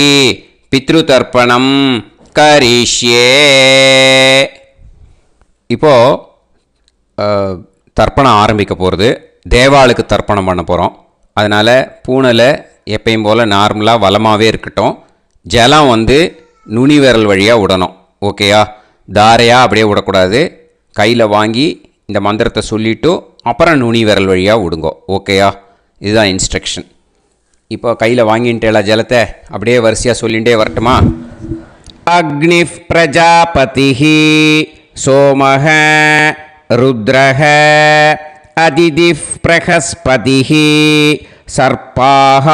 பித்ரு தர்ப்பணம் கரிஷ்யே. இப்போது தர்ப்பணம் ஆரம்பிக்க போகிறது. தேவாளுக்கு தர்ப்பணம் பண்ண போகிறோம். அதனால் பூனையில் எப்பயும் போல் நார்மலாக வளமாகவே இருக்கட்டும். ஜலம் நுனி விரல் வழியாக விடணும். ஓகேயா? தாரையாக அப்படியே விடக்கூடாது. கையில் வாங்கி இந்த மந்திரத்தை சொல்லிவிட்டு அப்புறம் நுனி விரல் வழியாக விடுங்கோ. ஓகேயா? இதுதான் இன்ஸ்ட்ரக்ஷன். இப்போ கையில் வாங்கிட்டேல ஜலத்தை அப்படியே வரிசையாக சொல்லிகிட்டே வரட்டுமா? அக்னிஃப் பிரஜாபதிஹி சோமஹ ருத்ரஹ அதிதிஃப் பிரகஸ்பதிஹி சர்ப்பாஹ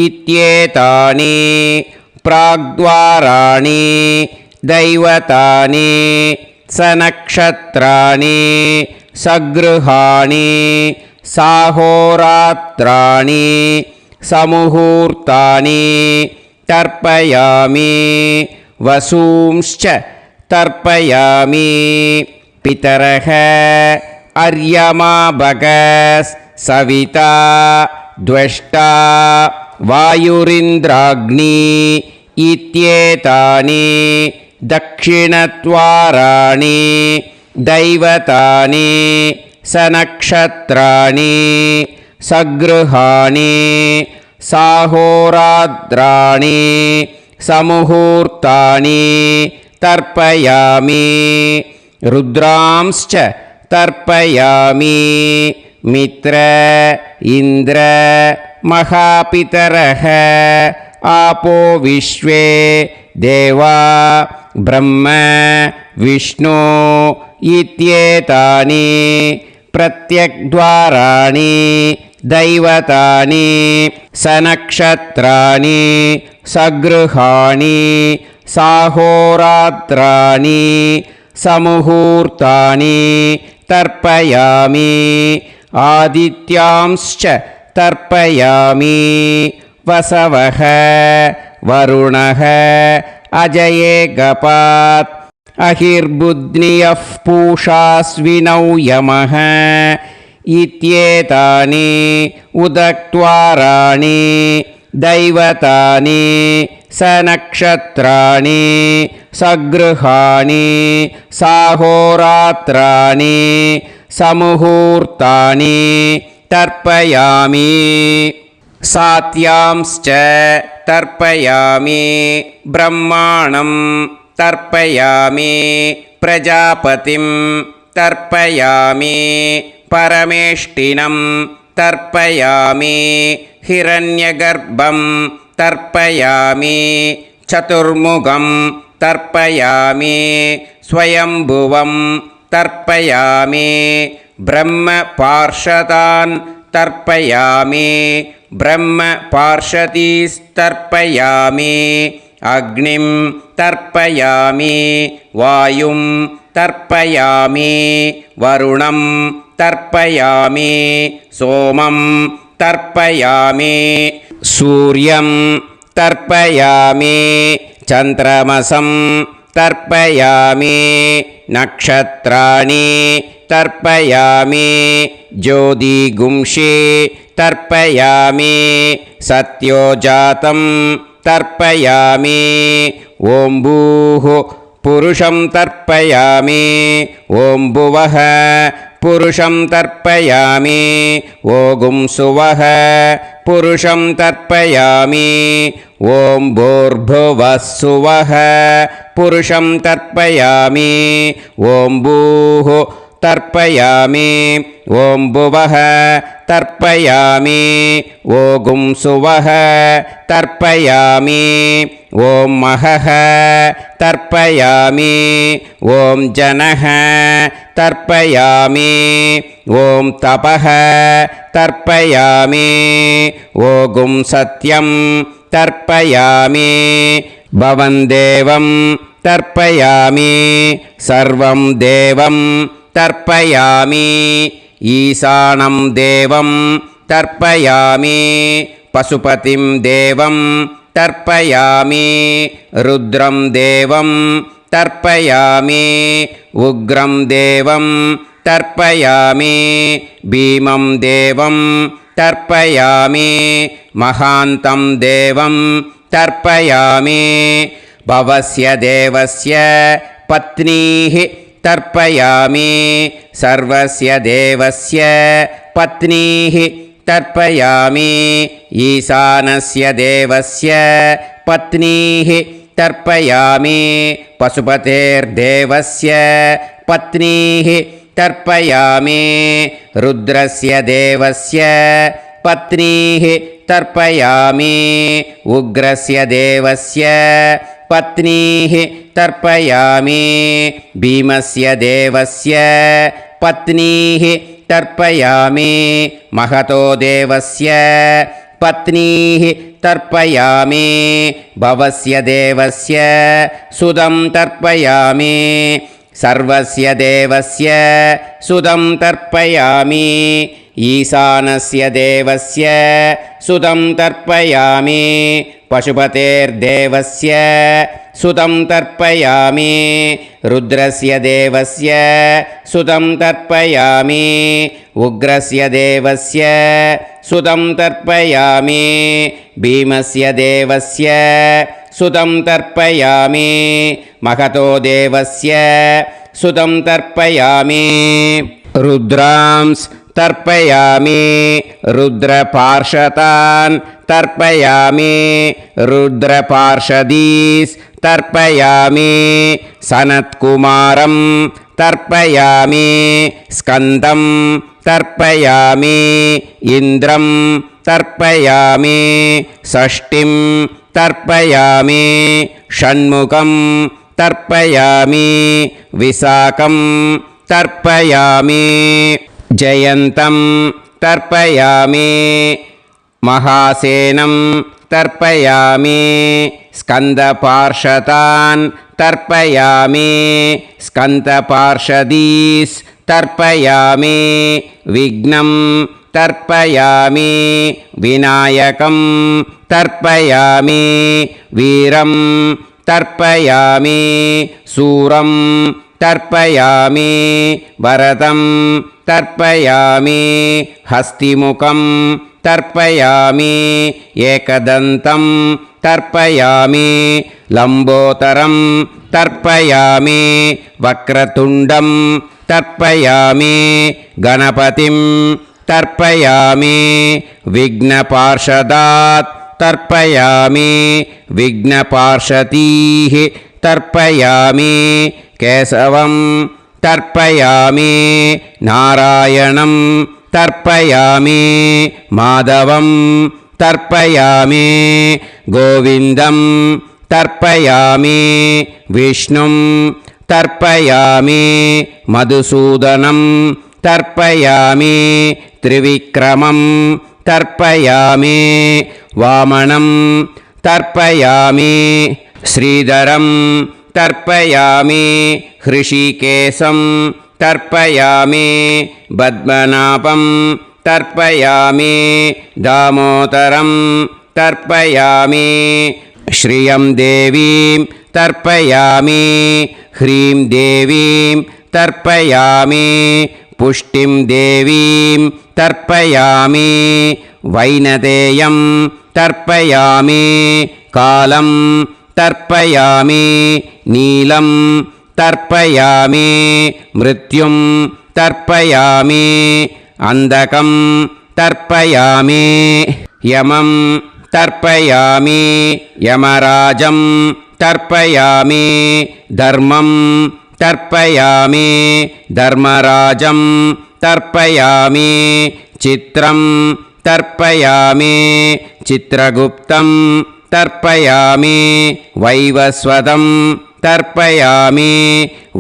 இத்யேதானி பிராக்த்வாராணி தைவதானி சநக்ஷத்ராணி சக்ருஹாணி சாஹோராத்ராணி சமுஹூர்த்தானி தர்ப்பயாமி வசூம்ச்ச தர்ப்பயாமி பிதரஹ அர்யமா பகஸ் சவிதா த்வஷ்டா வாயுரிந்திராக்னி இத்யேதானி தக்ஷிணத்வாராணி தைவதானி सनक्षत्राणि सगृहाणि साहोरात्राणि समुहूर्तानि तर्पयामि रुद्रांश्च तर्पयामि मित्र इन्द्र महापितरः आपो विश्वे देवा ब्रह्म विष्णु इत्येतानि प्रत्यग्द्वाराणि दैवतानि सनक्षत्राणि सगृहाणि साहोरात्राणि समुहूर्तानि तर्पयामि आदित्यांश्च तर्पयामि वसवः वरुणः अजयेगपात् अहिर्बुध्नियः पूषास्विनौ यमः इत्येतानि उदक्त्वाराणि दैवतानि सनक्षत्राणि सगृहाणि साहोरात्राणि समुहूर्तानि तर्पयामि सात्यांश्च तर्पयामि ब्रह्माणं तर्पयामि प्रजापतिं तर्पयामि परमेष्टिनं तर्पयामि हिरण्यगर्भं तर्पयामि चतुर्मुखं तर्पयामि स्वयंभुवं तर्पयामि ब्रह्मपार्षदान् तर्पयामि ब्रह्मपार्षदीस्तर्पयामि अग्निं तर्पयामि वायुं तर्पयामि वरुणं तर्पयामि सोमं तर्पयामि सूर्यं तर्पयामि चन्द्रमसं तर्पयामि नक्षत्राणि तर्पयामि ज्योतिगुंषि तर्पयामि सत्योजातं तर्पयामि ॐ भूः पुरुषं तर्पयामि ॐ भुवः पुरुषं तर्पयामि ॐ सुवः पुरुषं तर्पयामि ॐ भूर्भुवः सुवः पुरुषं तर्पयामि ॐ भूः तर्पयामि ॐ भुवः तर्पयामि ॐ सुवः तर्पयामि ॐ महः तर्पयामि ॐ जनः तर्पयामि ॐ तपः तर्पयामि ॐ सत्यं तर्पयामि भवन् देवं तर्पयामि सर्वं देवं तर्पयामि ईशानं देवं तर्पयामि पशुपतिं देवं तर्पयामि रुद्रं देवं तर्पयामि उग्रं देवं तर्पयामि भीमं देवं तर्पयामि महान्तं देवं तर्पयामि भवस्य देवस्य पत्नीः तर्पयामि सर्वस्य देवस्य पत्नीः तर्पयामि ईशानस्य देवस्य पत्नीः तर्पयामि पशुपतेर्देवस्य पत्नीः तर्पयामि रुद्रस्य देवस्य पत्नीः तर्पयामि उग्रस्य देवस्य पत्नीः तर्पयामि भीमस्य देवस्य पत्नीः तर्पयामि महतो देवस्य पत्नीः तर्पयामि भवस्य देवस्य सुतं तर्पयामि सर्वस्य देवस्य सुतं तर्पयामि ईशानस्य देवस्य सुतं तर्पयामि पशुपतेर्देवस्य सुतं तर्पयामि रुद्रस्य देवस्य सुतं तर्पयामि उग्रस्य देवस्य सुतं तर्पयामि भीमस्य देवस्य सुतं तर्पयामि महतो देवस्य सुतं तर्पयामि रुद्रांस् तर्पयामि रुद्रपार्षदान् तर्पयामि रुद्रपार्षदीस् तर्पयामि सनत्कुमारं तर्पयामि स्कन्दं तर्पयामि इन्द्रं तर्पयामि षष्ठिं तर्पयामि षण्मुखं तर्पयामि विशाखं तर्पयामि जयन्तं तर्पयामि महासेनं तर्पयामि स्कन्दपार्षदान् तर्पयामि स्कन्दपार्षदीस् तर्पयामि विघ्नं तर्पयामि विनायकं तर्पयामि वीरं तर्पयामि सूरं तर्पयामि वरदं तर्पयामि हस्तिमुखं तर्पयामि एकदन्तं तर्पयामि लम्बोदरं तर्पयामि वक्रतुण्डं तर्पयामि गणपतिं तर्पयामि विघ्नपार्षदात् तर्पयामि विघ्नपार्षदीः तर्पयामि केशवं तर्पयामि नारायणं तर्पयामि माधवं तर्पयामि गोविन्दं तर्पयामि विष्णुं तर्पयामि मधुसूदनं तर्पयामि त्रिविक्रमं तर्पयामि वामनं तर्पयामि श्रीधरं तर्पयामि हृषिकेशं तर्पयामि पद्मनाभं तर्पयामि दामोदरं तर्पयामि श्रियं देवीं तर्पयामि ह्रीं देवीं तर्पयामि पुष्टिं देवीं तर्पयामि वैनतेयं तर्पयामि कालं तर्पयामि नीलं तर्पयामि मृत्युं तर्पयामि अन्धकं तर्पयामि यमं तर्पयामि यमराजं तर्पयामि धर्मं तर्पयामि धर्मराजं तर्पयामि चित्रं तर्पयामि चित्रगुप्तं तर्पयामि वैवस्वतं तर्पयामि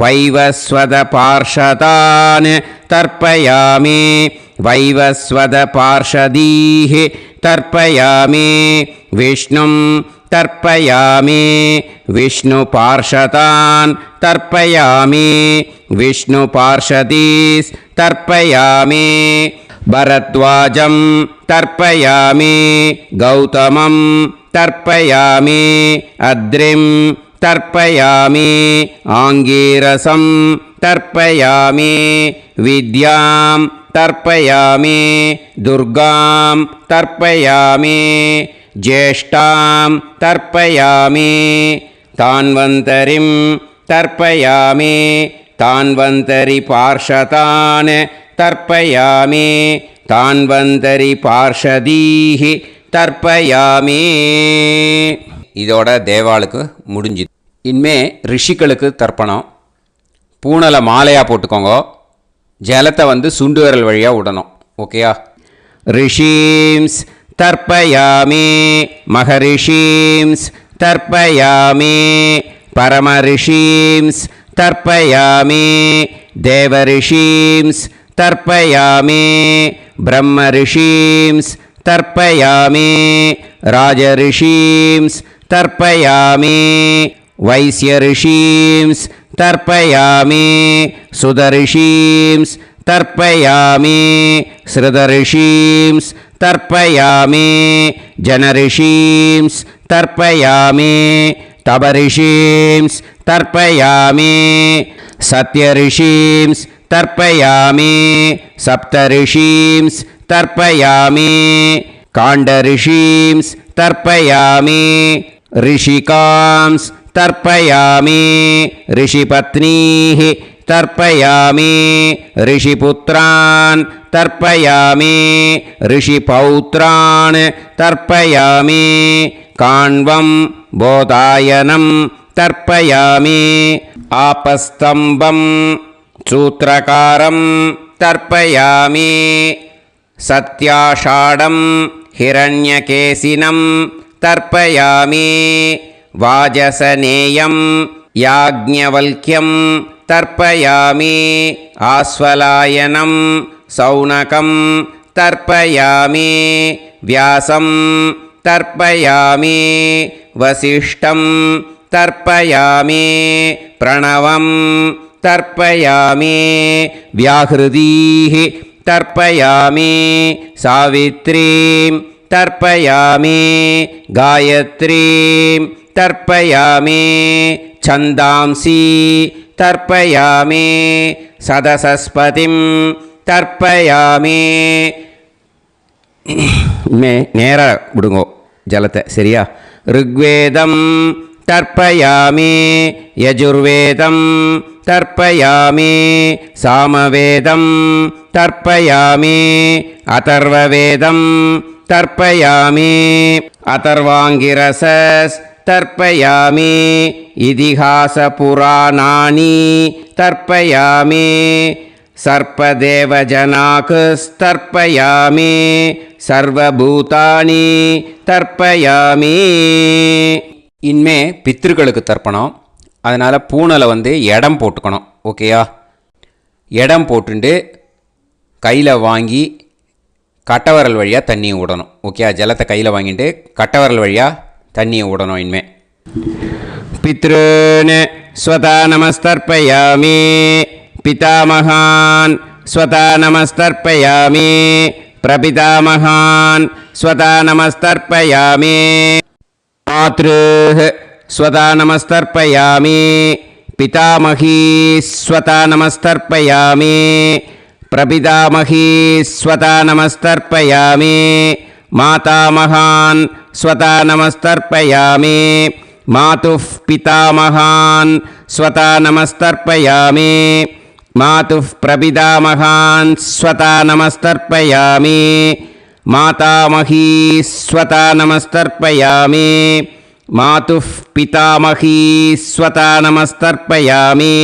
वैवस्वतपार्षदान् तर्पयामि वैवस्वतपार्षदीः तर्पयामि विष्णुं तर्पयामि विष्णुपार्षदान् तर्पयामि विष्णुपार्षदीस् तर्पयामि भरद्वाजं तर्पयामि गौतमं तर्पयामि अद्रिं तर्पयामि आङ्गीरसं तर्पयामि विद्यां तर्पयामि दुर्गां तर्पयामि ज्येष्ठां तर्पयामि तान्वन्तरिं तर्पयामि तान्वन्तरिपार्षदान् तर्पयामि तान्वन्तरिपार्षदीः தர்ப்பயாமி. இதோட தேவாளுக்கு முடிஞ்சுது. இனிமே ரிஷிகளுக்கு தர்ப்பணம். பூனலை மாலையாக போட்டுக்கோங்க. ஜலத்தை சுண்டு விரல் வழியாக விடணும். ஓகேயா? ரிஷீம்ஸ் தர்ப்பயாமி மகரிஷீம்ஸ் தர்ப்பயாமி பரமரிஷீம்ஸ் தர்ப்பயாமி தேவரிஷீம்ஸ் தர்ப்பயாமி பிரம்மரிஷீம்ஸ் तर्पयामि राजऋषींस् तर्पयामि वैश्यऋषींस् तर्पयामि सुदऋषींस् तर्पयामि श्रुतऋषींस् तर्पयामि जनऋषींस् तर्पयामि तपऋषींस् तर्पयामि सत्यऋषींस् तर्पयामि सप्तऋषींस् तर्पयामि काण्डऋषींस् तर्पयामि ऋषिकांस् तर्पयामि ऋषिपत्नीः तर्पयामि ऋषिपुत्रान् तर्पयामि ऋषिपौत्रान् तर्पयामि काण्वं बोधायनं तर्पयामि आपस्तम्भं सूत्रकारं तर्पयामि सत्याषाढं हिरण्यकेशिनं तर्पयामि वाजसनेयं याज्ञवल्क्यं तर्पयामि आस्वलायनं सौनकं तर्पयामि व्यासं तर्पयामि वसिष्ठं तर्पयामि प्रणवं तर्पयामि व्याहृतीः तर्पयामि सावित्रीं तर्पयामि गायत्रीं तर्पयामि छन्दांसि तर्पयामि सदसस्पतिं तर्पयामि நேரா விடுங்கோ ஜலத்தை சரியா ऋग्वेदं तर्पयामि यजुर्वेदं तर्पयामि सामवेदं तर्पयामि अथर्ववेदं तर्पयामि अथर्वाङ्गिरसस् तर्पयामि इतिहासपुराणानि तर्पयामि सर्पदेवजनाकस्तर्पयामि सर्वभूतानि तर्पयामि இனிமே பித்திருக்களுக்கு தர்ப்பணம். அதனால் பூனலை இடம் போட்டுக்கணும். ஓகேயா? இடம் போட்டுண்டு கையில் வாங்கி கட்டவரல் வழியாக தண்ணியை விடணும். ஓகேயா? ஜலத்தை கையில் வாங்கிட்டு கட்டவரல் வழியாக தண்ணியை விடணும். இனிமே பித்ருன் ஸ்வதா நமஸ்தர்ப்பயாமி पितामहान् स्वता नमस्तर्पयामि प्रपितामहान् स्वता नमस्तर्पयामि मातृः स्वता नमस्तर्पयामि पितामही स्वता नमस्तर्पयामि प्रपितामही स्वता नमस्तर्पयामि मातामहान् स्वता नमस्तर्पयामि मातुः पितामहान् स्वता नमस्तर्पयामि मातुः प्रपितामहान् स्वता नमस्तर्पयामि मातामही स्वता नमस्तर्पयामि मातुः पितामही स्वता नमस्तर्पयामि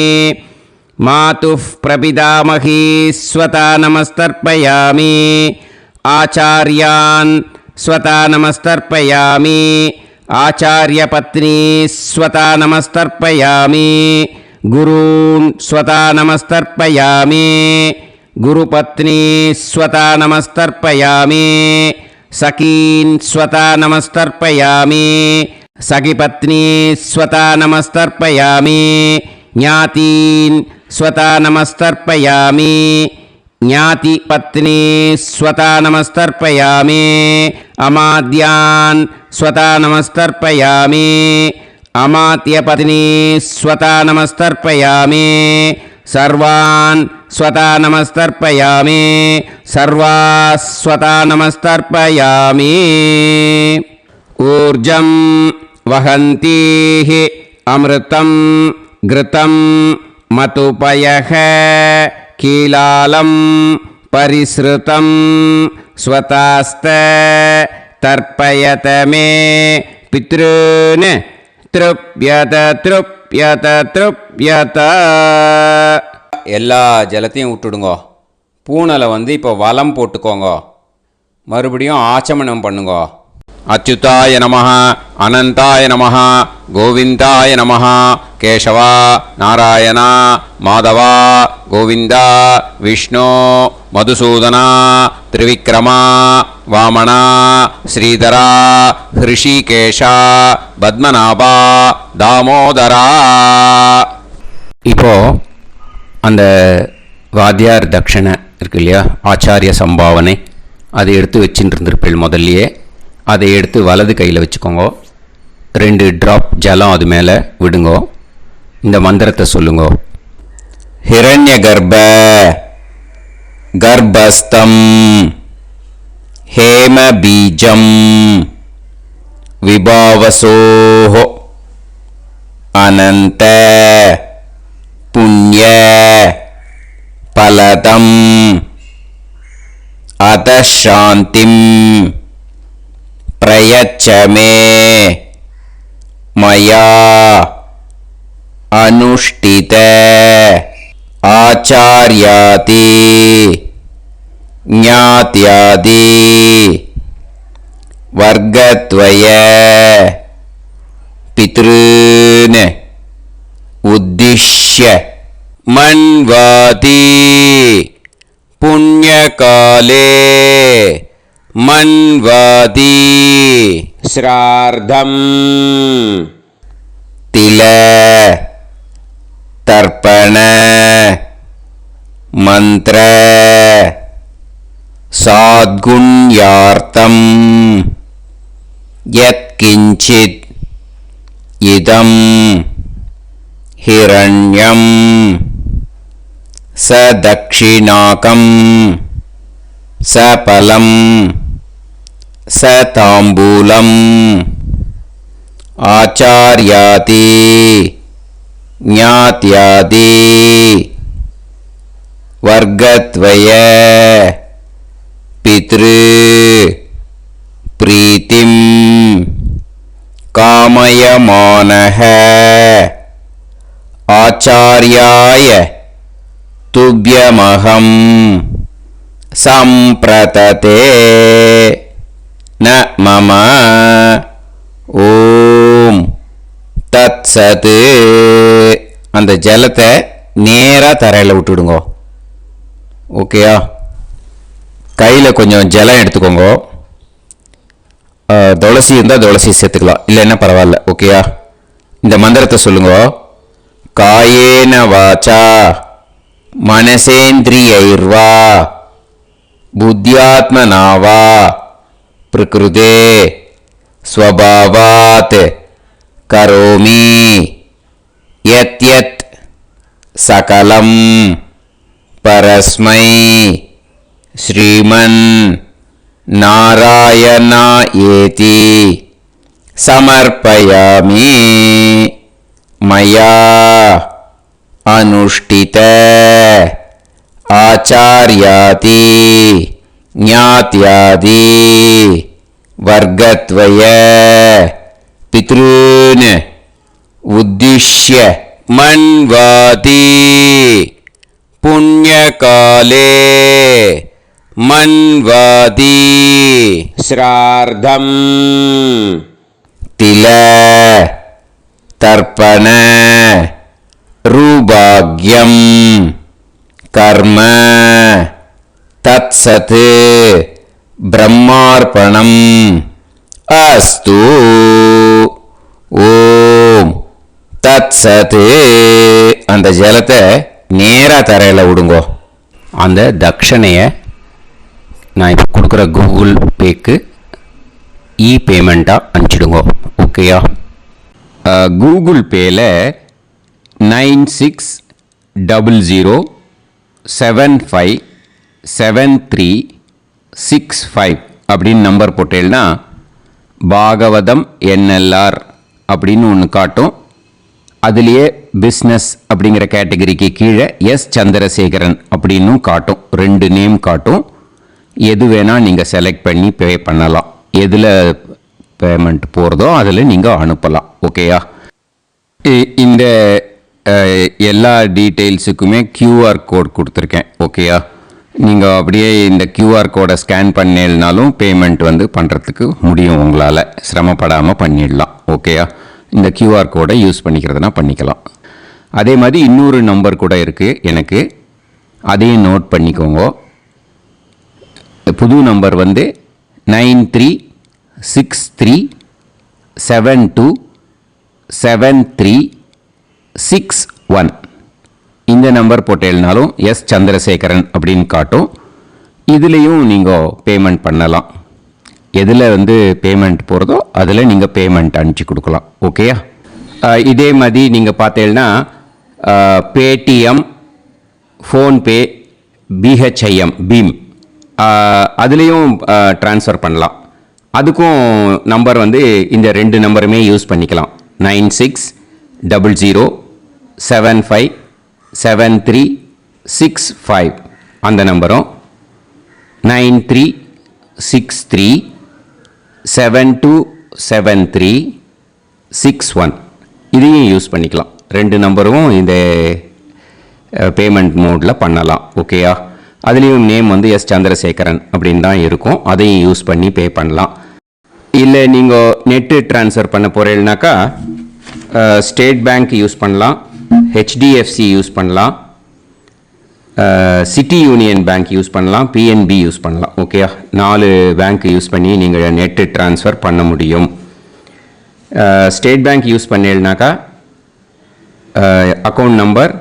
मातुः प्रपितामही स्वता नमस्तर्पयामि आचार्यान् स्वता नमस्तर्पयामि आचार्यपत्नी स्वता नमस्तर्पयामि गुरून् स्वता नमस्तर्पयामि गुरुपत्नी स्वता नमस्तर्पयामि सखीन् स्वता नमस्तर्पयामि सखीपत्नी स्वता नमस्तर्पयामि ज्ञातीन् स्वता नमस्तर्पयामि ज्ञातिपत्नी स्वता नमस्तर्पयामि अमाद्यान् स्वता नमस्तर्पयामि अमात्यपत्नी स्वता नमस्तर्पयामि सर्वान् स्वता नमस्तर्पयामि सर्वाः स्वता नमस्तर्पयामि ऊर्जं वहन्तीः अमृतं घृतं मतुपयः कीलालं परिसृतं स्वतास्त तर्पयत मे पितॄन् तृप्यत तृप्यत तृप्यत எல்லா ஜலத்தையும் விட்டுடுங்கோ. பூனலை இப்போ வலம் போட்டுக்கோங்க. மறுபடியும் ஆச்சமனம் பண்ணுங்கோ. அச்சுதாய நமஹ அனந்தாய நமஹ கோவிந்தாய நமஹ கேசவா நாராயணா மாதவா கோவிந்தா விஷ்ணு மதுசூதனா திரிவிக்ரமா வாமனா ஸ்ரீதரா ஹிருஷிகேஷா பத்மநாபா தாமோதரா. இப்போ அந்த வாத்தியார் தட்சணை இருக்கு இல்லையா, ஆச்சாரிய சம்பாவனை, அதை எடுத்து வச்சுட்டு இருந்திருப்பேள் முதல்லையே. அதை எடுத்து வலது கையில் வச்சுக்கோங்க. 2 ட்ராப் ஜலம் அது மேலே விடுங்கோ. இந்த மந்திரத்தை சொல்லுங்கோ. ஹிரண்ய கர்ப்ப கர்ப்பஸ்தம் ஹேம பீஜம் விபாவசோஹோ அனந்த புண்ணிய பலதம் அதசாந்திம் பிரயச்சமே மயா அனுஷ்டித ஆச்சார்யாதி ஞாத்யாதி வர்க்கத்வய பித்ருன் உத்திஷ்ய மன்வாதி புண்ணியகாலே மன்வாதி ஸ்ரார்த்தம் தில தர்ப்பண மந்திர சாத்குண்யார்த்தம் யத்கிஞ்சித் இதம் ஹிரண்யம் சதக்ஷிணாகம் சபலம் சதாம்பூலம் ஆச்சார்யாதி ஞாத்யாதி வர்க்கத்வய பித்ரு பிரீத்திம் காமயமானஹ ஆச்சார்யாய துப்யமஹம் சம்பிரததே ந மம ஓம் தத்சத். அந்த ஜலத்தை நேராக தரையில் விட்டுடுங்க. ஓகேயா? கையில் கொஞ்சம் ஜலம் எடுத்துக்கோங்க. துளசி இருந்தால் துளசி சேர்த்துக்கலாம், இல்லைன்னா பரவாயில்ல. ஓகேயா? இந்த மந்திரத்தை சொல்லுங்க. காயேன வாச்சா மனசேந்திரியைர்வா புத்தியாத்மனாவா பிரகிருதே ஸ்வபாவாத் கரோமி யத் யத் சகலம் பரஸ்மை ஸ்ரீமன் நாராயணா ஏதி சமர்ப்பயாமி மயா அனுஷ்டித ஆச்சார்யாதி ஞாத்யாதி வர்க்கத்வய பித்ருன் உத்திஷ்ய மன்வாதி புண்ணியகாலே மன்வாதி ஸ்ரார்த்தம் தில தர்ப்பண ரூபாக்யம் கர்ம தத்சத் பிரம்மார்ப்பணம் அஸ்து. ஓம் தத்சத். அந்த ஜலத்தை நேராக தரையில் விடுங்கோ. அந்த தட்சணையை நான் இப்போ கொடுக்குற கூகுள் பேக்கு பேமெண்ட்டாக அனுப்பிச்சிடுங்க. ஓகேயா? கூகுள் பேயில் 9600757365 அப்படின்னு நம்பர் போட்டேன்னா பாகவதம் என்எல்ஆர் அப்படின்னு ஒன்று காட்டும். அதுலேயே பிஸ்னஸ் அப்படிங்கிற கேட்டகரிக்கு கீழே எஸ் சந்திரசேகரன் அப்படின்னும் காட்டும். 2 நேம் காட்டும். எது வேணால் நீங்கள் செலக்ட் பண்ணி பே பண்ணலாம். எதில் பேமெண்ட் போகிறதோ அதில் நீங்கள் அனுப்பலாம். ஓகேயா? இந்த எல்லா டீட்டெயில்ஸுக்குமே QR கோட் கொடுத்துருக்கேன். ஓகேயா? நீங்கள் அப்படியே இந்த QR கோடை ஸ்கேன் பண்ணினாலும் பேமெண்ட் பண்ணுறதுக்கு முடியும். உங்களால் சிரமப்படாமல் பண்ணிடலாம். ஓகேயா? இந்த QR கோடை யூஸ் பண்ணிக்கிறதுனா பண்ணிக்கலாம். அதே மாதிரி இன்னொரு நம்பர் கூட இருக்குது எனக்கு, அதையும் நோட் பண்ணிக்கோங்க. புது நம்பர் 9363727361. இந்த நம்பர் போட்டேன்னாலும் எஸ் சந்திரசேகரன் அப்படின்னு காட்டும். இதுலேயும் நீங்கள் பேமெண்ட் பண்ணலாம். எதில் பேமெண்ட் போகிறதோ அதில் நீங்கள் பேமெண்ட் அனுப்பிச்சி கொடுக்கலாம். ஓகேயா? இதே மாதிரி நீங்கள் பார்த்தீங்கன்னா பேடிஎம், ஃபோன்பே, பிஹெச்ஐஎம், பீம் அதுலேயும் ட்ரான்ஸ்ஃபர் பண்ணலாம். அதுக்கும் நம்பர் இந்த 2 நம்பருமே யூஸ் பண்ணிக்கலாம். 960075 9365 அந்த நம்பரும் 9363727361 இதையும் யூஸ் பண்ணிக்கலாம். ரெண்டு நம்பரும் இந்த பேமெண்ட் மோடில் பண்ணலாம். ஓகேயா? அதுலேயும் நேம் வந்து எஸ் சந்திரசேகரன் அப்படின்னு தான் இருக்கும். அதையும் யூஸ் பண்ணி பே பண்ணலாம். இல்லை நீங்கள் நெட்டு ட்ரான்ஸ்ஃபர் பண்ண போகிறீங்கனாக்கா ஸ்டேட் பேங்க் யூஸ் பண்ணலாம், ஹெச்டிஎஃப்சி யூஸ் பண்ணலாம், சிட்டி யூனியன் பேங்க் யூஸ் பண்ணலாம், பிஎன்பி யூஸ் பண்ணலாம். ஓகேயா? 4 பேங்க் யூஸ் பண்ணி நீங்கள் நெட்டு ட்ரான்ஸ்ஃபர் பண்ண முடியும். ஸ்டேட் பேங்க் யூஸ் பண்ணீங்கனாக்கா account number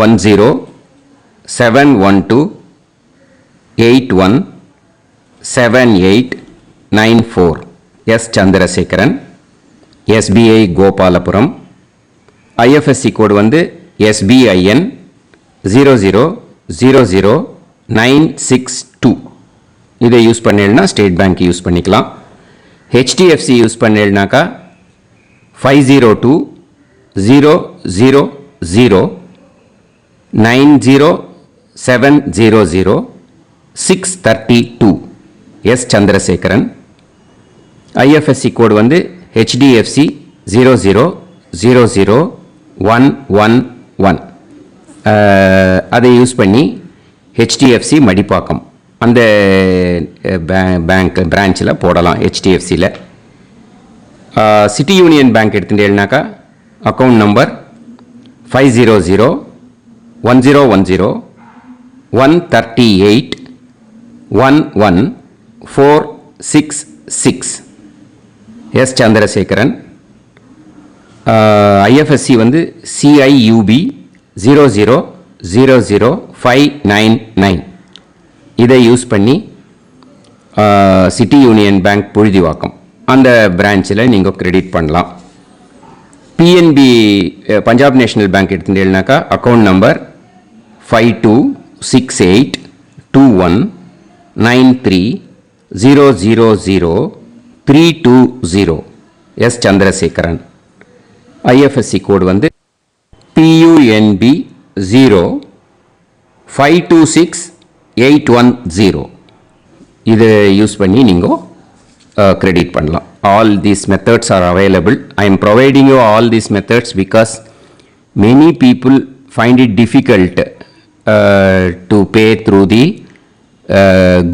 1071281789 S Chandrasekaran, SBI Gopalapuram. IFSC code வந்து SBIN 0000962. இதை யூஸ் பண்ணீங்கன்னா ஸ்டேட் பேங்க் யூஸ் பண்ணிக்கலாம். ஹெச்டிஎஃப்சி யூஸ் பண்ணீங்கனாக்கா 5020090700 எஸ் சந்திரசேகரன். ஐஎஃப்எஸ்சி கோடு வந்து HDFC 0000111. அதை யூஸ் பண்ணி HDFC மடிப்பாக்கம் அந்த பேங்க் பிரான்ச்சில் போடலாம். HDFCயில் சிட்டி யூனியன் பேங்க் எடுத்துட்டேன்னாக்கா account number 5001010381146 S Chandrasekaran. IFSC வந்து CIUB 0000599. இதை யூஸ் பண்ணி சிட்டி யூனியன் பேங்க் புழுதிவாக்கம் அந்த பிரான்ச்சில் நீங்கள் கிரெடிட் பண்ணலாம். பிஎன்பி பஞ்சாப் நேஷனல் பேங்க் எடுத்துட்டீங்கன்னாக்கா account number 52682193000320 S Chandrasekaran. IFSC code வந்து PUNB 0526810. இதை யூஸ் பண்ணி நீங்கள் கிரெடிட் பண்ணலாம். All these methods are available. I am providing you all these methods because many people find it difficult to pay through the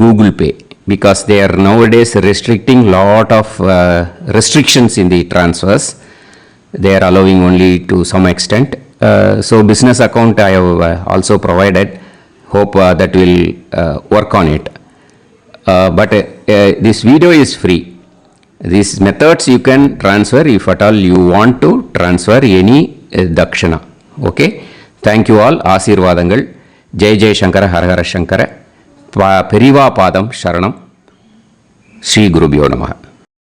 Google Pay because they are nowadays restricting lot of restrictions in the transfers. They are allowing only to some extent. So business account I have also provided. Hope that will work on it. But this video is free. These methods you can transfer if at all you want to transfer any dakshana. Okay? Thank you all. ஆசீர்வாதங்கள். ஜெய் ஜெய் சங்கர ஹரஹர சங்கர. பெரிவா பாதம் சரணம். ஸ்ரீ குருபியோ நமः.